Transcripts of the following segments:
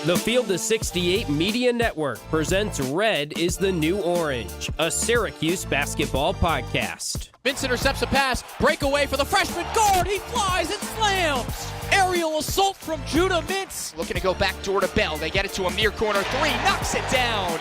The Field of 68 Media Network presents Red is the New Orange, a Syracuse basketball podcast. Vince intercepts a pass, breakaway for the freshman guard, he flies and slams! Aerial assault from Judah Mintz. Looking to go back door to Bell, they get it to a near corner three, knocks it down!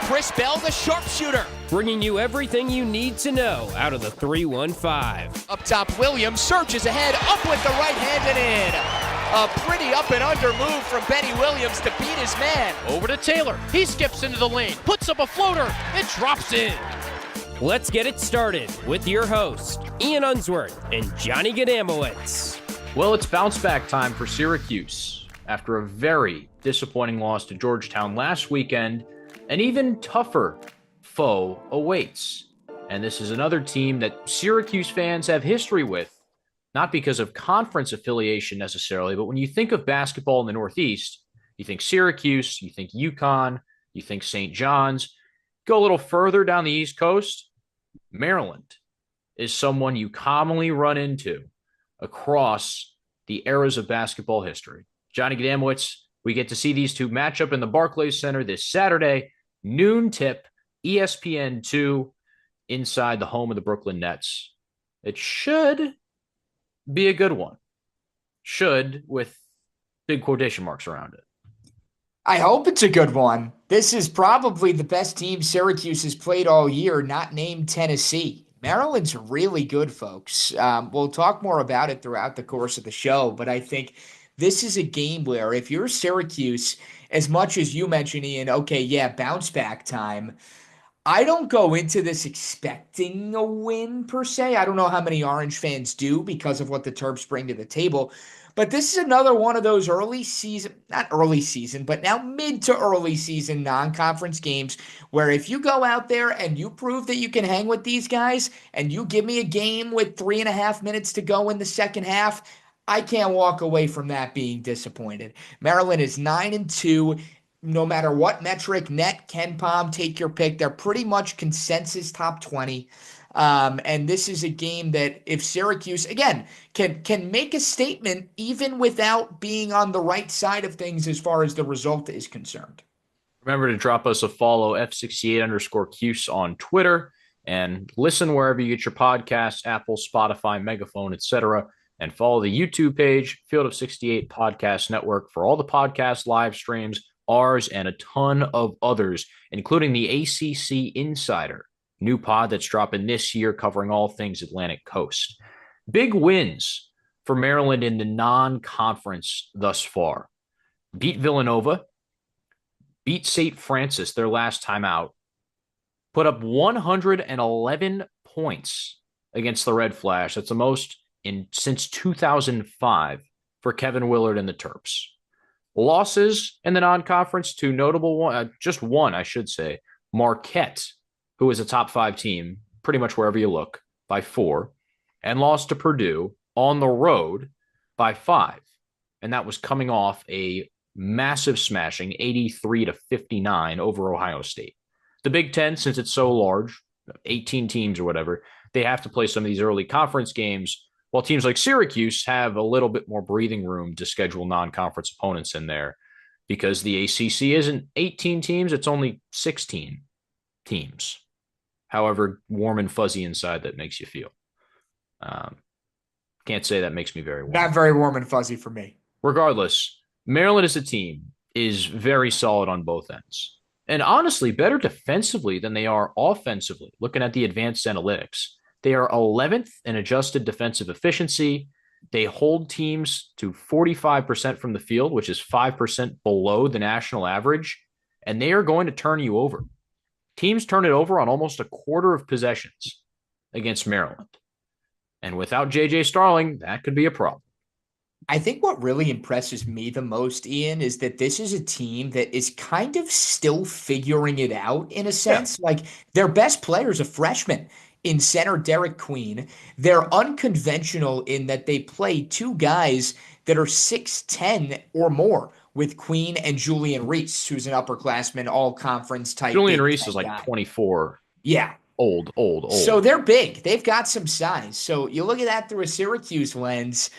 Chris Bell, the sharpshooter. Bringing you everything you need to know out of the 315. Up top, Williams surges ahead, up with the right hand and in. A pretty up and under move from Benny Williams to beat his man. Over to Taylor, he skips into the lane, puts up a floater, it drops in. Let's get it started with your host, Ian Unsworth and Johnny Gadamowitz. Well, it's bounce back time for Syracuse. After a very disappointing loss to Georgetown last weekend, an even tougher foe awaits. And this is another team that Syracuse fans have history with, not because of conference affiliation necessarily, but when you think of basketball in the Northeast, you think Syracuse, you think UConn, you think St. John's. Go a little further down the East Coast, Maryland is someone you commonly run into across the eras of basketball history. Johnny Gadamowitz, we get to see these two match up in the Barclays Center this Saturday, noon tip, ESPN2, inside the home of the Brooklyn Nets. It should be a good one. Should, with big quotation marks around it. I hope it's a good one. This is probably the best team Syracuse has played all year, not named Tennessee. Maryland's really good, folks. We'll talk more about it throughout the course of the show, but I think this is a game where if you're Syracuse, as much as you mentioned, Ian, okay, yeah, bounce back time, I don't go into this expecting a win per se. I don't know how many Orange fans do because of what the Terps bring to the table. But this is another one of those not early season, but now mid to early season non-conference games where if you go out there and you prove that you can hang with these guys and you give me a game with 3.5 minutes to go in the second half, I can't walk away from that being disappointed. Maryland is 9-2. No matter what metric, net, KenPom, take your pick, they're pretty much consensus top 20. And this is a game that if Syracuse, again, can make a statement even without being on the right side of things as far as the result is concerned. Remember to drop us a follow, F68_Cuse on Twitter, and listen wherever you get your podcasts, Apple, Spotify, Megaphone, etc. And follow the YouTube page, Field of 68 Podcast Network, for all the podcast live streams, ours, and a ton of others, including the ACC Insider, new pod that's dropping this year covering all things Atlantic Coast. Big wins for Maryland in the non-conference thus far. Beat Villanova, beat St. Francis their last time out, put up 111 points against the Red Flash. That's the most since 2005 for Kevin Willard and the Terps. Losses in the non-conference, two notable one, just one, I should say. Marquette, who is a top 5 team, pretty much wherever you look, by 4, and lost to Purdue on the road by 5. And that was coming off a massive smashing, 83-59 over Ohio State. The Big Ten, since it's so large, 18 teams or whatever, they have to play some of these early conference games, while teams like Syracuse have a little bit more breathing room to schedule non-conference opponents in there, because the ACC isn't 18 teams, it's only 16 teams. However warm and fuzzy inside that makes you feel. Can't say that makes me very warm. Not very warm and fuzzy for me. Regardless, Maryland as a team is very solid on both ends. And honestly, better defensively than they are offensively, looking at the advanced analytics. They are 11th in adjusted defensive efficiency. They hold teams to 45% from the field, which is 5% below the national average, and they are going to turn you over. Teams turn it over on almost a quarter of possessions against Maryland. And without J.J. Starling, that could be a problem. I think what really impresses me the most, Ian, is that this is a team that is kind of still figuring it out in a sense. Yeah. Like, their best player is a freshman in center Derek Queen. They're unconventional in that they play two guys that are 6'10" or more, with Queen and Julian Reese, who's an upperclassman, all-conference type. Julian Reese is like guy. 24. Yeah. Old. So they're big. They've got some size. So you look at that through a Syracuse lens.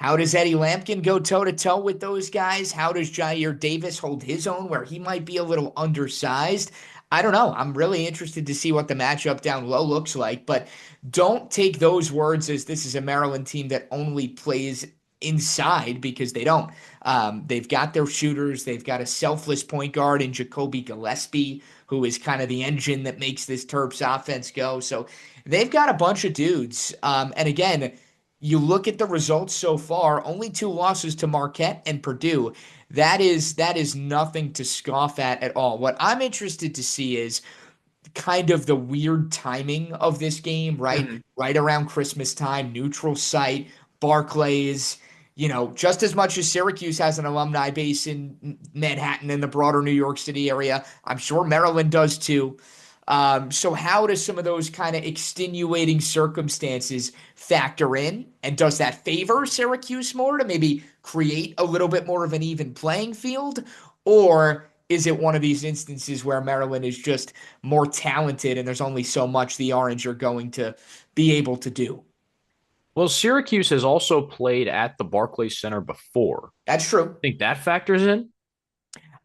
How does Eddie Lampkin go toe-to-toe with those guys? How does Jair Davis hold his own where he might be a little undersized? I don't know. I'm really interested to see what the matchup down low looks like, but don't take those words as this is a Maryland team that only plays inside, because they don't. They've got their shooters. They've got a selfless point guard in Jacoby Gillespie, who is kind of the engine that makes this Terps offense go. So they've got a bunch of dudes. And again, you look at the results so far, only 2 losses to Marquette and Purdue. That is nothing to scoff at all. What I'm interested to see is kind of the weird timing of this game, right? Right around Christmas time, neutral site, Barclays, just as much as Syracuse has an alumni base in Manhattan and the broader New York City area, I'm sure Maryland does too. So how does some of those kind of extenuating circumstances factor in? And does that favor Syracuse more to maybe create a little bit more of an even playing field? Or is it one of these instances where Maryland is just more talented and there's only so much the Orange are going to be able to do? Well, Syracuse has also played at the Barclays Center before. That's true. Think that factors in?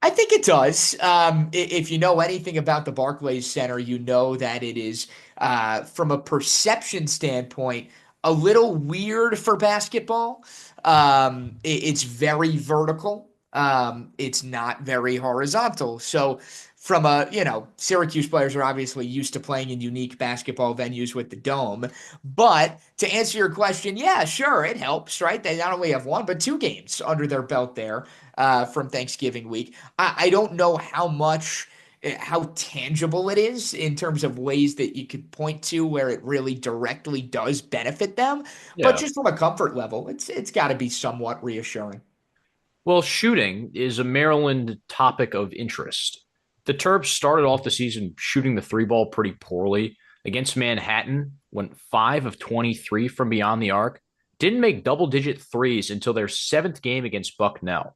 I think it does. If you know anything about the Barclays Center, you know that it is, from a perception standpoint, a little weird for basketball. It's very vertical. It's not very horizontal. So from Syracuse players are obviously used to playing in unique basketball venues with the dome. But to answer your question, yeah, sure, it helps, right? They not only have 1, but 2 games under their belt there from Thanksgiving week. I don't know how tangible it is in terms of ways that you could point to where it really directly does benefit them. Yeah. But just from a comfort level, it's got to be somewhat reassuring. Well, shooting is a Maryland topic of interest. The Terps started off the season shooting the 3-ball pretty poorly. Against Manhattan, went 5 of 23 from beyond the arc. Didn't make double-digit threes until their 7th game against Bucknell.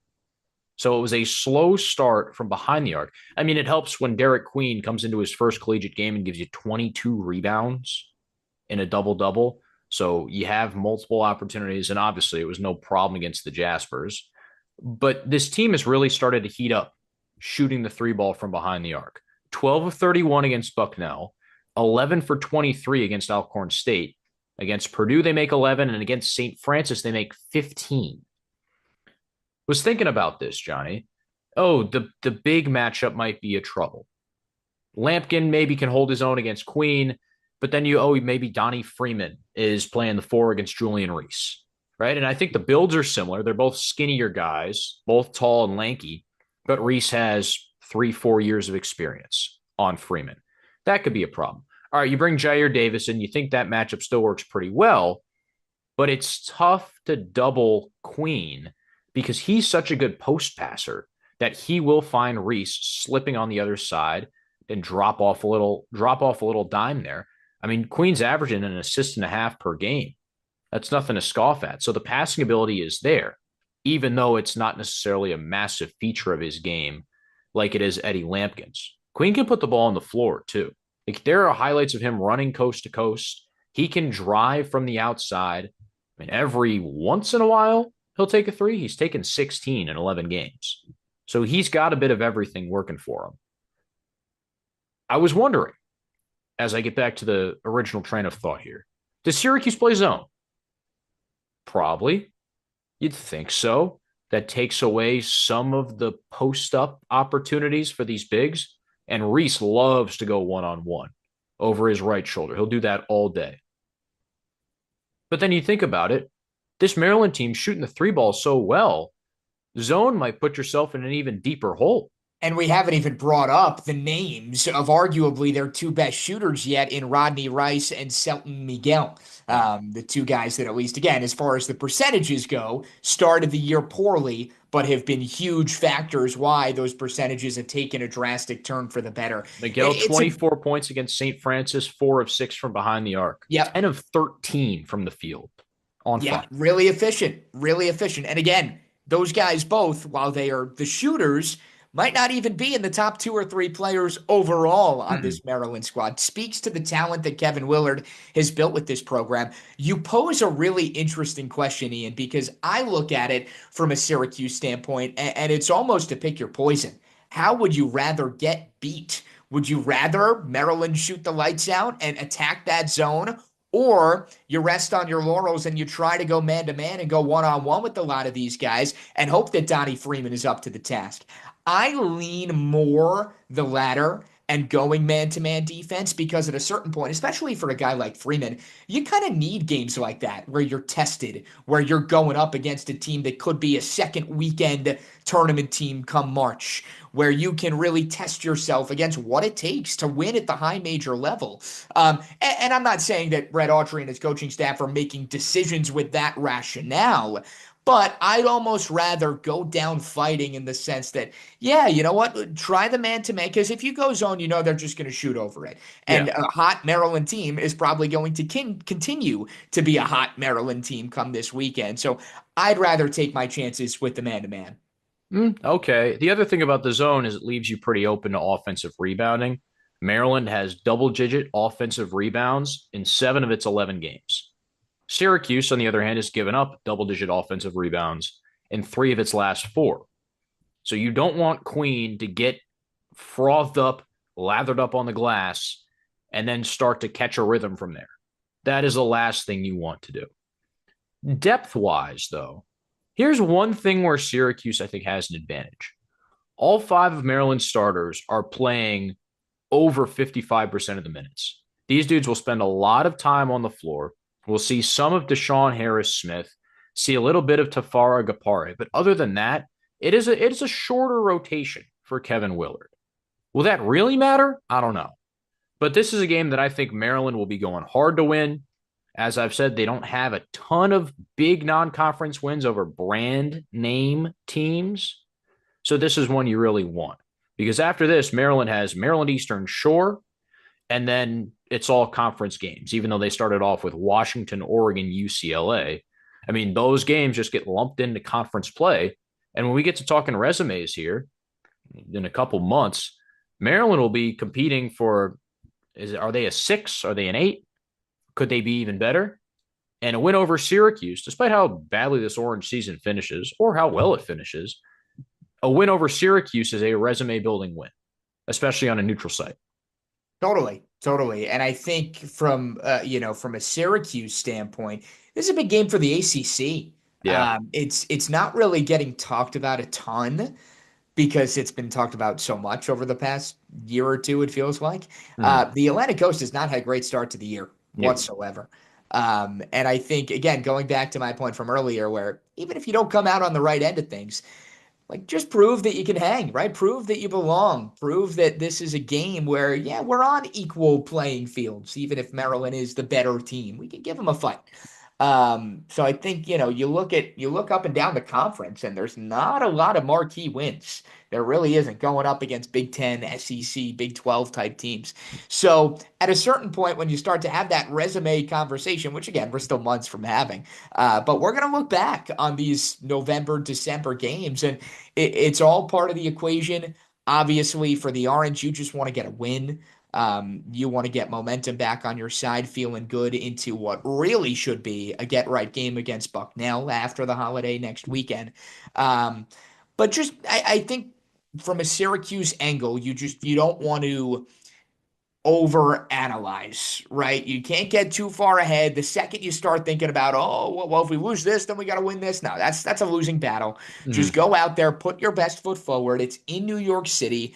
So it was a slow start from behind the arc. I mean, it helps when Derek Queen comes into his first collegiate game and gives you 22 rebounds in a double-double. So you have multiple opportunities, and obviously it was no problem against the Jaspers. But this team has really started to heat up, shooting the 3-ball from behind the arc. 12 of 31 against Bucknell, 11 for 23 against Alcorn State. Against Purdue, they make 11, and against St. Francis, they make 15. Was thinking about this, Johnny. Oh, the big matchup might be a trouble. Lampkin maybe can hold his own against Queen, but then maybe Donnie Freeman is playing the 4 against Julian Reese, right? And I think the builds are similar. They're both skinnier guys, both tall and lanky, but Reese has 3-4 years of experience on Freeman. That could be a problem. All right, you bring Jair Davis in, you think that matchup still works pretty well, but it's tough to double Queen because he's such a good post passer that he will find Reese slipping on the other side and drop off a little dime there. I mean, Queen's averaging an assist and a half per game. That's nothing to scoff at. So the passing ability is there, even though it's not necessarily a massive feature of his game like it is Eddie Lampkin's. Queen can put the ball on the floor too. Like, there are highlights of him running coast to coast. He can drive from the outside. I mean, every once in a while, he'll take a 3. He's taken 16 in 11 games. So he's got a bit of everything working for him. I was wondering, as I get back to the original train of thought here, does Syracuse play zone? Probably. You'd think so. That takes away some of the post-up opportunities for these bigs. And Reese loves to go one-on-one over his right shoulder. He'll do that all day. But then you think about it, this Maryland team shooting the 3-ball so well, zone might put yourself in an even deeper hole. And we haven't even brought up the names of arguably their 2 best shooters yet in Rodney Rice and Selton Miguel. The 2 guys that, at least, again, as far as the percentages go, started the year poorly, but have been huge factors why those percentages have taken a drastic turn for the better. Miguel, 24 points against St. Francis, 4 of 6 from behind the arc. Yep. 10 of 13 from the field on fire. Really efficient. And again, those guys both, while they are the shooters, might not even be in the top 2 or 3 players overall on this Maryland squad. Speaks to the talent that Kevin Willard has built with this program. You pose a really interesting question, Ian, because I look at it from a Syracuse standpoint, and it's almost to pick your poison. How would you rather get beat? Would you rather Maryland shoot the lights out and attack that zone? Or you rest on your laurels and you try to go man to man and go one on one with a lot of these guys and hope that Donnie Freeman is up to the task. I lean more the latter and going man to man defense because at a certain point, especially for a guy like Freeman, you kind of need games like that where you're tested, where you're going up against a team that could be a second weekend tournament team come March, where you can really test yourself against what it takes to win at the high major level. And I'm not saying that Red Autry and his coaching staff are making decisions with that rationale, but I'd almost rather go down fighting in the sense that, yeah, you know what? Try the man to man, because if you go zone, you know they're just going to shoot over it. And Yeah. a hot Maryland team is probably going to continue to be a hot Maryland team come this weekend. So I'd rather take my chances with the man to man. Okay. The other thing about the zone is it leaves you pretty open to offensive rebounding. Maryland has double-digit offensive rebounds in 7 of its 11 games. Syracuse, on the other hand, has given up double-digit offensive rebounds in 3 of its last 4. So you don't want Queen to get frothed up, lathered up on the glass, and then start to catch a rhythm from there. That is the last thing you want to do. Depth-wise, though, here's one thing where Syracuse, I think, has an advantage. All 5 of Maryland's starters are playing over 55% of the minutes. These dudes will spend a lot of time on the floor. We'll see some of Deshaun Harris-Smith, see a little bit of Tafara Gapare, but other than that, it is a shorter rotation for Kevin Willard. Will that really matter? I don't know. But this is a game that I think Maryland will be going hard to win. As I've said, they don't have a ton of big non-conference wins over brand name teams. So this is one you really want. Because after this, Maryland has Maryland Eastern Shore, and then it's all conference games, even though they started off with Washington, Oregon, UCLA. I mean, those games just get lumped into conference play. And when we get to talking resumes here in a couple months, Maryland will be competing for, are they a 6? Are they an 8? Could they be even better? And a win over Syracuse, despite how badly this Orange season finishes or how well it finishes, a win over Syracuse is a resume building win, especially on a neutral site. Totally, totally. And I think from a Syracuse standpoint, this is a big game for the ACC. Yeah. It's not really getting talked about a ton because it's been talked about so much over the past year or two, it feels like. The Atlantic Coast has not had a great start to the year whatsoever. And I think, again, going back to my point from earlier, where even if you don't come out on the right end of things, like, just prove that you can hang, right? Prove that you belong. Prove that this is a game where, yeah, we're on equal playing fields. Even if Maryland is the better team, we can give them a fight. So I think, you look up and down the conference, and there's not a lot of marquee wins. There really isn't, going up against Big Ten, SEC, Big 12 type teams. So at a certain point, when you start to have that resume conversation, which again, we're still months from having, but we're going to look back on these November, December games, and it's all part of the equation. Obviously, for the Orange, you just want to get a win. You want to get momentum back on your side, feeling good into what really should be a get-right game against Bucknell after the holiday next weekend. But just, I think from a Syracuse angle, you don't want to overanalyze, right? You can't get too far ahead. The second you start thinking about, oh, well, if we lose this, then we got to win this. No, that's a losing battle. Just go out there, put your best foot forward. It's in New York City.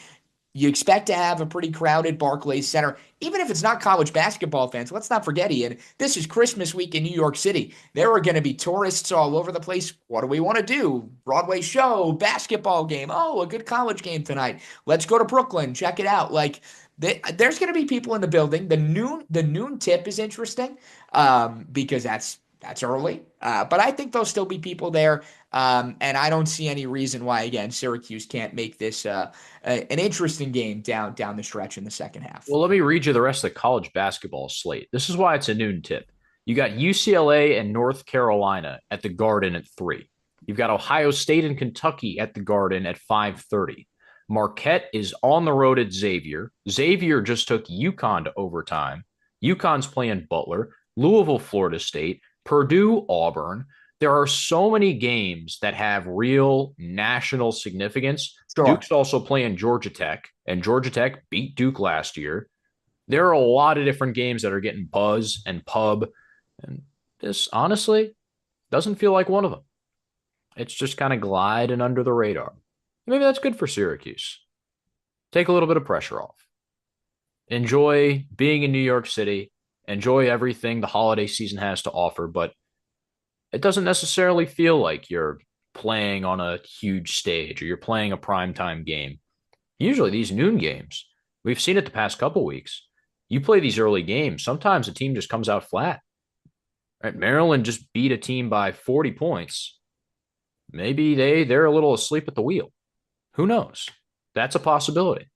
You expect to have a pretty crowded Barclays Center. Even if it's not college basketball fans, let's not forget, Ian, this is Christmas week in New York City. There are going to be tourists all over the place. What do we want to do? Broadway show, basketball game. Oh, a good college game tonight. Let's go to Brooklyn. Check it out. Like, there's going to be people in the building. The noon tip is interesting because that's early. But I think there'll still be people there. And I don't see any reason why, again, Syracuse can't make this an interesting game down the stretch in the second half. Well, let me read you the rest of the college basketball slate. This is why it's a noon tip. You got UCLA and North Carolina at the Garden at 3. You've got Ohio State and Kentucky at the Garden at 5:30. Marquette is on the road at Xavier. Xavier just took UConn to overtime. UConn's playing Butler, Louisville, Florida State, Purdue, Auburn. There are so many games that have real national significance. Sure. Duke's also playing Georgia Tech, and Georgia Tech beat Duke last year. There are a lot of different games that are getting buzz and pub, and this honestly doesn't feel like one of them. It's just kind of gliding under the radar. Maybe that's good for Syracuse. Take a little bit of pressure off. Enjoy being in New York City. Enjoy everything the holiday season has to offer, but it doesn't necessarily feel like you're playing on a huge stage or you're playing a primetime game. Usually these noon games, we've seen it the past couple weeks. You play these early games, sometimes the team just comes out flat. Right? Maryland just beat a team by 40 points. Maybe they're a little asleep at the wheel. Who knows? That's a possibility.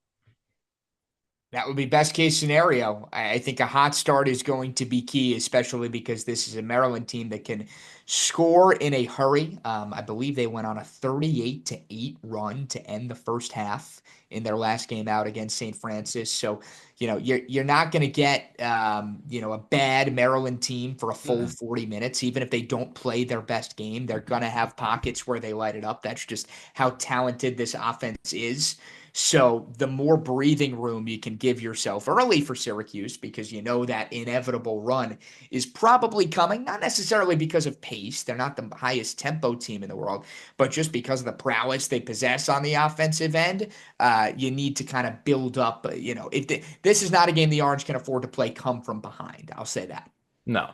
That would be best case scenario. I think a hot start is going to be key, especially because this is a Maryland team that can score in a hurry. I believe they went on a 38-8 run to end the first half in their last game out against St. Francis. So, you're not going to get, a bad Maryland team for a full 40 minutes. Even if they don't play their best game, they're going to have pockets where they light it up. That's just how talented this offense is. So the more breathing room you can give yourself early for Syracuse, because you know that inevitable run is probably coming, not necessarily because of pace. They're not the highest tempo team in the world, but just because of the prowess they possess on the offensive end. You need to kind of build up, this is not a game the Orange can afford to play come from behind. I'll say that. No.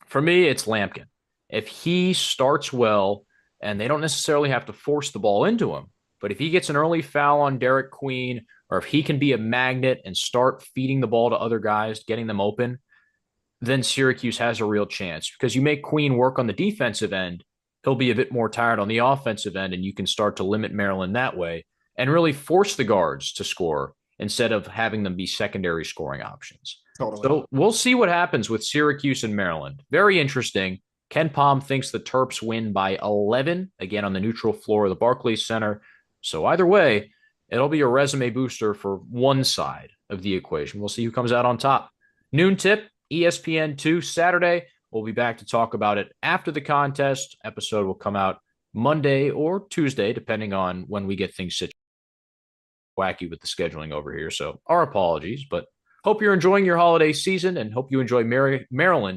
For me, it's Lampkin. If he starts well, and they don't necessarily have to force the ball into him, but if he gets an early foul on Derek Queen, or if he can be a magnet and start feeding the ball to other guys, getting them open, then Syracuse has a real chance. Because you make Queen work on the defensive end, he'll be a bit more tired on the offensive end, and you can start to limit Maryland that way and really force the guards to score instead of having them be secondary scoring options. Totally. So we'll see what happens with Syracuse and Maryland. Very interesting. Ken Pom thinks the Terps win by 11, again on the neutral floor of the Barclays Center. So either way, it'll be a resume booster for one side of the equation. We'll see who comes out on top. Noon tip, ESPN2 Saturday. We'll be back to talk about it after the contest. Episode will come out Monday or Tuesday, depending on when we get things situated. Wacky with the scheduling over here, so our apologies. But hope you're enjoying your holiday season and hope you enjoy Maryland